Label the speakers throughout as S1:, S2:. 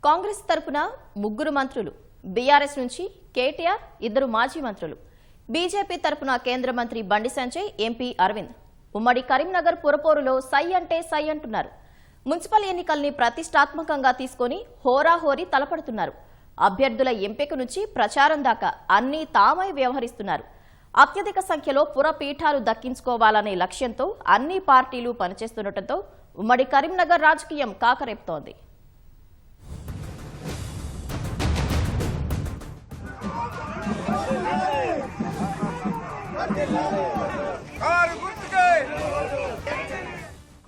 S1: కాంగ్రెస్ తరపున ముగ్గురు మంత్రులు, బీఆర్ఎస్ నుంచి కేటీఆర్, ఇద్దరు మాజీ మంత్రులు, బీజేపీ తరపున కేంద్ర మంత్రి బండి సంజయ్, ఎంపీ అరవింద్ ఉమ్మడి కరీంనగర్ పురపోరులో సై అంటే సై అంటున్నారు. మున్సిపల్ ఎన్నికల్ని ప్రతిష్టాత్మకంగా తీసుకుని హోరాహోరీ తలపడుతున్నారు. అభ్యర్థుల ఎంపిక నుంచి ప్రచారం దాకా అన్నీ తామై వ్యవహరిస్తున్నారు. అత్యధిక సంఖ్యలో పురపీఠాలు దక్కించుకోవాలనే లక్ష్యంతో అన్ని పార్టీలు పనిచేస్తుండటంతో ఉమ్మడి కరీంనగర్ రాజకీయం కాకరేపుతోంది.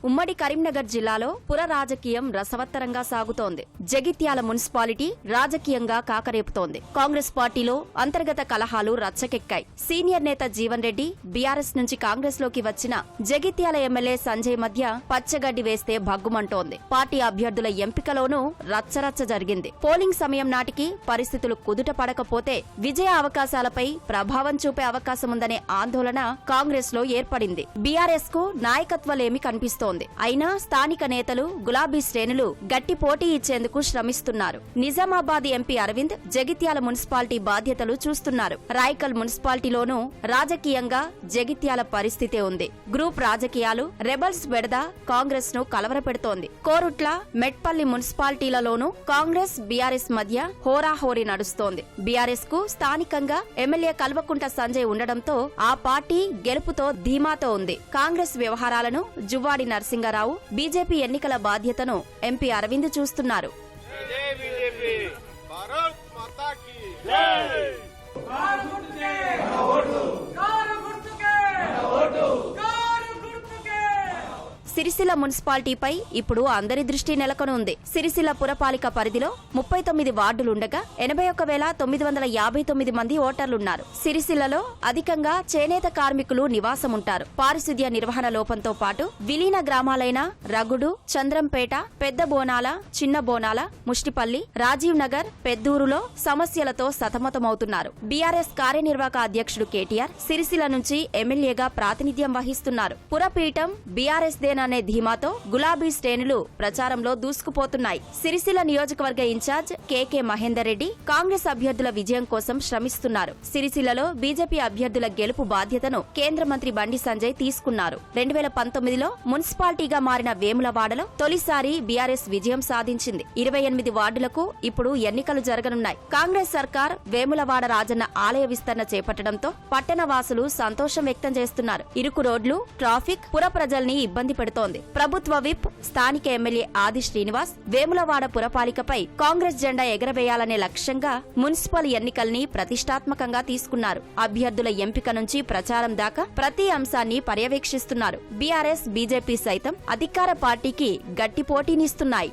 S2: ఉమ్మడి కరీంనగర్ జిల్లాలో పుర రాజకీయం రసవత్తరంగా సాగుతోంది. జగిత్యాల మున్సిపాలిటీ రాజకీయంగా కాకరేపుతోంది. కాంగ్రెస్ పార్టీలో అంతర్గత కలహాలు రచ్చకెక్కాయి. సీనియర్ నేత జీవన్ రెడ్డి బీఆర్ఎస్ నుంచి కాంగ్రెస్ లోకి వచ్చిన జగిత్యాల ఎమ్మెల్యే సంజయ్ మధ్య పచ్చగడ్డి వేస్తే భగ్గుమంటోంది. పార్టీ అభ్యర్థుల ఎంపికలోనూ రచ్చరచ్చ జరిగింది. పోలింగ్ సమయం నాటికి పరిస్థితులు కుదుట పడకపోతే విజయ అవకాశాలపై ప్రభావం చూపే అవకాశముందనే ఆందోళన కాంగ్రెస్ లో ఏర్పడింది. బీఆర్ఎస్ కు నాయకత్వలేమి కనిపిస్తోంది. అయినా స్థానిక నేతలు, గులాబీ శ్రేణులు గట్టి పోటీ ఇచ్చేందుకు శ్రమిస్తున్నారు. నిజామాబాద్ ఎంపీ అరవింద్ జగిత్యాల మున్సిపాలిటీ బాధ్యతలు చూస్తున్నారు. రాయకల్ మున్సిపాలిటీలోనూ రాజకీయంగా జగిత్యాల పరిస్థితే ఉంది. గ్రూప్ రాజకీయాలు, రెబల్స్ బెడద కాంగ్రెస్ ను కలవరపెడుతోంది. కోరుట్ల, మెట్పల్లి మున్సిపాలిటీలలోనూ కాంగ్రెస్, బీఆర్ఎస్ మధ్య హోరాహోరీ నడుస్తోంది. బీఆర్ఎస్ కు స్థానికంగా ఎమ్మెల్యే కల్వకుంట సంజయ్ ఉండడంతో ఆ పార్టీ గెలుపుతో ధీమాతో ఉంది. కాంగ్రెస్ వ్యవహారాలను జువ్వాడి నరసింగరావు, బీజేపీ ఎన్నికల బాధ్యతను ఎంపీ అరవింద్ చూస్తున్నారు. సిరిసిల్ల మున్సిపాలిటీపై ఇప్పుడు అందరి దృష్టి నెలకొనుంది. సిరిసిల్ల పురపాలిక పరిధిలో 39 వార్డులుండగా 81,959 మంది ఓటర్లున్నారు. సిరిసిల్లలో అధికంగా చేనేత కార్మికులు నివాసముంటారు. పారిశుద్ధ్య నిర్వహణ లోపంతో పాటు విలీన గ్రామాలైన రగుడు, చంద్రంపేట, పెద్ద బోనాల, చిన్న బోనాల, ముష్టిపల్లి, రాజీవ్ నగర్, పెద్దూరులో సమస్యలతో సతమతమవుతున్నారు. బీఆర్ఎస్ కార్యనిర్వాహక అధ్యక్షుడు కేటీఆర్ సిరిసిల్ల నుంచి ఎమ్మెల్యేగా ప్రాతినిధ్యం వహిస్తున్నారు. పురపీఠం బీఆర్ఎస్ దేనా అనే ధీమాతో గులాబీ శ్రేణులు ప్రచారంలో దూసుకుపోతున్నాయి. సిరిసిల్ల నియోజకవర్గ ఇన్ఛార్జ్ కేకే మహేందర్ రెడ్డి కాంగ్రెస్ అభ్యర్థుల విజయం కోసం శ్రమిస్తున్నారు. సిరిసిల్లలో బీజేపీ అభ్యర్థుల గెలుపు బాధ్యతను కేంద్ర మంత్రి బండి సంజయ్ తీసుకున్నారు. 2019లో మున్సిపాలిటీగా మారిన వేములవాడలో తొలిసారి బీఆర్ఎస్ విజయం సాధించింది. 28 వార్డులకు ఇప్పుడు ఎన్నికలు జరగనున్నాయి. కాంగ్రెస్ సర్కార్ వేములవాడ రాజన్న ఆలయ విస్తరణ చేపట్టడంతో పట్టణ వాసులు సంతోషం వ్యక్తం చేస్తున్నారు. ఇరుకు రోడ్లు, ట్రాఫిక్ పుర ప్రజల్ని ఇబ్బంది పెడుతోంది. ప్రభుత్వ విప్, స్థానిక ఎమ్మెల్యే ఆది శ్రీనివాస్ వేములవాడ పురపాలికపై కాంగ్రెస్ జెండా ఎగరవేయాలనే లక్ష్యంగా మున్సిపల్ ఎన్నికల్ని ప్రతిష్టాత్మకంగా తీసుకున్నారు. అభ్యర్థుల ఎంపిక నుంచి ప్రచారం దాకా ప్రతి అంశాన్ని పర్యవేక్షిస్తున్నారు. బీఆర్ఎస్, బీజేపీ సైతం అధికార పార్టీకి గట్టి పోటీనిస్తున్నాయి.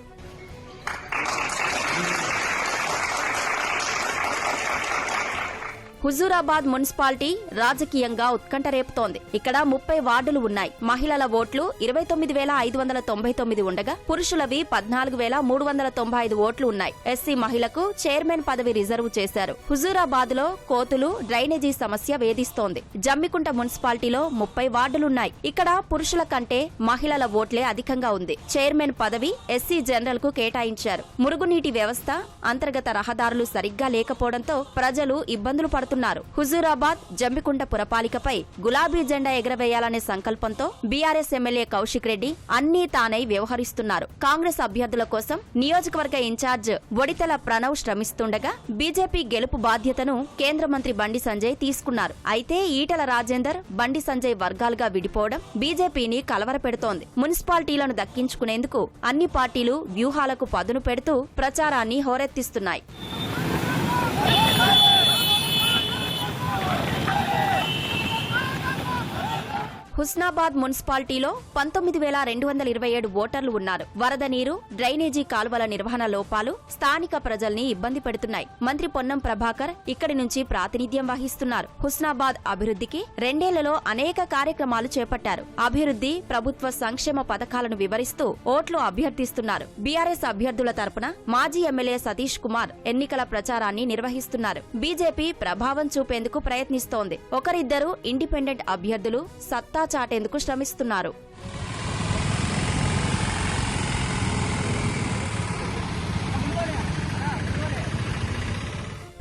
S2: హుజూరాబాద్ మున్సిపాలిటీ రాజకీయంగా ఉత్కంఠ రేపుతోంది. ఇక్కడ 30 వార్డులు ఉన్నాయి. మహిళల ఓట్లు 29,599 ఉండగా పురుషులవి 14,395 ఓట్లు ఉన్నాయి. ఎస్సీ మహిళకు చైర్మన్ పదవి రిజర్వ్ చేశారు. హుజూరాబాద్ లో కోతులు, డ్రైనేజీ సమస్య వేధిస్తోంది. జమ్మికుంట మున్సిపాలిటీలో 30 వార్డులున్నాయి. ఇక్కడ పురుషుల కంటే మహిళల ఓట్లే అధికంగా ఉంది. చైర్మన్ పదవి ఎస్సీ జనరల్ కు కేటాయించారు. మురుగునీటి వ్యవస్థ, అంతర్గత రహదారులు సరిగ్గా లేకపోవడంతో ప్రజలు ఇబ్బందులు పడుతున్నారు. హుజూరాబాద్, జమ్మికుంట పురపాలికపై గులాబీ జెండా ఎగరవేయాలనే సంకల్పంతో బీఆర్ఎస్ ఎమ్మెల్యే కౌశిక్ రెడ్డి అన్నీ తానై వ్యవహరిస్తున్నారు. కాంగ్రెస్ అభ్యర్థుల కోసం నియోజకవర్గ ఇన్ఛార్జ్ బొడితెల ప్రణవ్ శ్రమిస్తుండగా బీజేపీ గెలుపు బాధ్యతను కేంద్ర మంత్రి బండి సంజయ్ తీసుకున్నారు. అయితే ఈటల రాజేందర్, బండి సంజయ్ వర్గాలుగా విడిపోవడం బీజేపీని కలవరపెడుతోంది. మున్సిపాలిటీలను దక్కించుకునేందుకు అన్ని పార్టీలు వ్యూహాలకు పదును పెడుతూ ప్రచారాన్ని హోరెత్తిస్తున్నాయి. హుస్నాబాద్ మున్సిపాలిటీలో 19,227 ఓటర్లు ఉన్నారు. వరద నీరు, డ్రైనేజీ కాల్వల నిర్వహణ లోపాలు స్థానిక ప్రజల్ని ఇబ్బంది పెడుతున్నాయి. మంత్రి పొన్నం ప్రభాకర్ ఇక్కడి నుంచి ప్రాతినిధ్యం వహిస్తున్నారు. హుస్నాబాద్ అభివృద్ధికి 2 ఏళ్లలో అనేక కార్యక్రమాలు చేపట్టారు. అభివృద్ధి, ప్రభుత్వ సంక్షేమ పథకాలను వివరిస్తూ ఓట్లు అభ్యర్థిస్తున్నారు. బీఆర్ఎస్ అభ్యర్థుల తరపున మాజీ ఎమ్మెల్యే సతీష్ కుమార్ ఎన్నికల ప్రచారాన్ని నిర్వహిస్తున్నారు. బీజేపీ ప్రభావం చూపేందుకు ప్రయత్నిస్తోంది. ఒకరిద్దరు ఇండిపెండెంట్ అభ్యర్థులు సత్తా చాటేందుకు శ్రమిస్తున్నారు.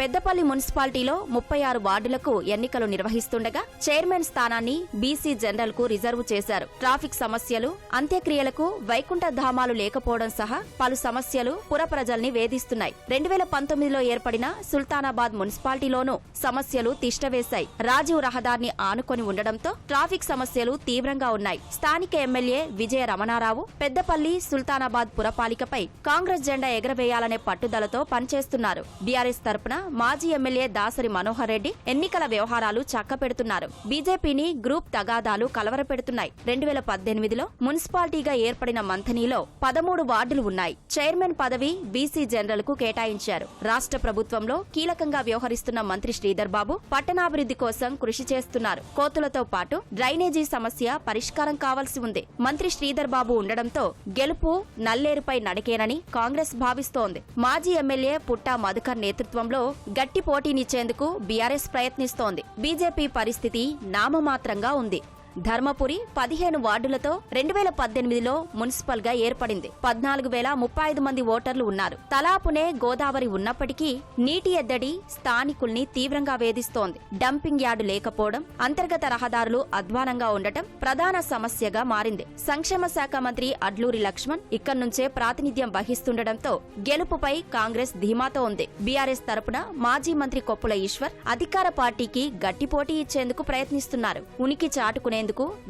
S2: పెద్దపల్లి మున్సిపాలిటీలో 36 వార్డులకు ఎన్నికలు నిర్వహిస్తుండగా చైర్మన్ స్థానాన్ని బీసీ జనరల్ కు రిజర్వ్ చేశారు. ట్రాఫిక్ సమస్యలు, అంత్యక్రియలకు వైకుంఠ ధామాలు లేకపోవడం సహా పలు సమస్యలు పుర ప్రజల్ని వేధిస్తున్నాయి. 2019లో ఏర్పడిన సుల్తానాబాద్ మున్సిపాలిటీలోనూ సమస్యలు తిష్టవేశాయి. రాజీవ్ రహదారిని ఆనుకొని ఉండడంతో ట్రాఫిక్ సమస్యలు తీవ్రంగా ఉన్నాయి. స్థానిక ఎమ్మెల్యే విజయ రమణారావు పెద్దపల్లి సుల్తానాబాద్ పురపాలికపై కాంగ్రెస్ జెండా ఎగరవేయాలనే పట్టుదలతో పనిచేస్తున్నారు. బీఆర్ఎస్ తరపున మాజీ ఎమ్మెల్యే దాసరి మనోహర్ రెడ్డి ఎన్నికల వ్యవహారాలు చక్కపెడుతున్నారు. బీజేపీని గ్రూప్ తగాదాలు కలవరపెడుతున్నాయి. 2018లో మున్సిపాలిటీగా ఏర్పడిన మంథనీలో 13 వార్డులు ఉన్నాయి. చైర్మన్ పదవి బీసీ జనరల్ కు కేటాయించారు. రాష్ట్ర ప్రభుత్వంలో కీలకంగా వ్యవహరిస్తున్న మంత్రి శ్రీధర్ బాబు పట్టణాభివృద్ధి కోసం కృషి చేస్తున్నారు. కోతులతో పాటు డ్రైనేజీ సమస్య పరిష్కారం కావాల్సి ఉంది. మంత్రి శ్రీధర్ బాబు ఉండడంతో గెలుపు నల్లేరుపై నడికేనని కాంగ్రెస్ భావిస్తోంది. మాజీ ఎమ్మెల్యే పుట్టా మధుకర్ నేతృత్వంలో గట్టి పోటీనిచ్చేందుకు బీఆర్ఎస్ ప్రయత్నిస్తోంది. బీజేపీ పరిస్థితి నామమాత్రంగా ఉంది. ధర్మపురి 15 వార్డులతో 2018లో మున్సిపల్ గా ఏర్పడింది. 14,035 మంది ఓటర్లు ఉన్నారు. తలాపునే గోదావరి ఉన్నప్పటికీ నీటి ఎద్దడి స్థానికుల్ని తీవ్రంగా వేధిస్తోంది. డంపింగ్ యార్డు లేకపోవడం, అంతర్గత రహదారులు అధ్వానంగా ఉండటం ప్రధాన సమస్యగా మారింది. సంక్షేమ శాఖ మంత్రి అడ్లూరి లక్ష్మణ్ ఇక్కడి నుంచే ప్రాతినిధ్యం వహిస్తుండటంతో గెలుపుపై కాంగ్రెస్ ధీమాతో ఉంది. బీఆర్ఎస్ తరపున మాజీ మంత్రి కొప్పుల ఈశ్వర్ అధికార పార్టీకి గట్టి పోటీ ఇచ్చేందుకు ప్రయత్నిస్తున్నారు. ఉనికి చాటుకునే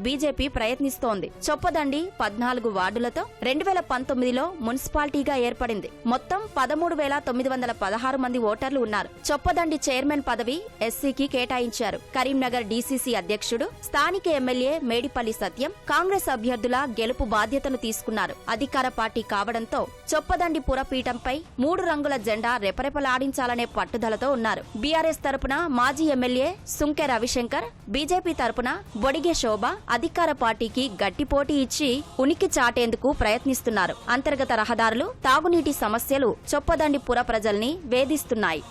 S2: బీజేపీ ప్రయత్నిస్తోంది. చొప్పదండి 14 వార్డులతో 2019లో మున్సిపాలిటీగా ఏర్పడింది. మొత్తం 13,916 మంది ఓటర్లు ఉన్నారు. చొప్పదండి చైర్మన్ పదవి ఎస్సీకి కేటాయించారు. కరీంనగర్ డీసీసీ అధ్యక్షుడు, స్థానిక ఎమ్మెల్యే మేడిపల్లి సత్యం కాంగ్రెస్ అభ్యర్థుల గెలుపు బాధ్యతను తీసుకున్నారు. అధికార పార్టీ కావడంతో చొప్పదండి పురపీఠంపై 3 రంగుల జెండా రెపరెపలాడించాలనే పట్టుదలతో ఉన్నారు. బీఆర్ఎస్ తరపున మాజీ ఎమ్మెల్యే సుంకె రవిశంకర్, బీజేపీ తరపున బొడిగే శోభ అధికార పార్టీకి గట్టి పోటీ ఇచ్చి ఉనికి చాటేందుకు ప్రయత్నిస్తున్నారు. అంతర్గత రహదారులు, తాగునీటి సమస్యలు చొప్పదండి పుర ప్రజల్ని వేధిస్తున్నాయి.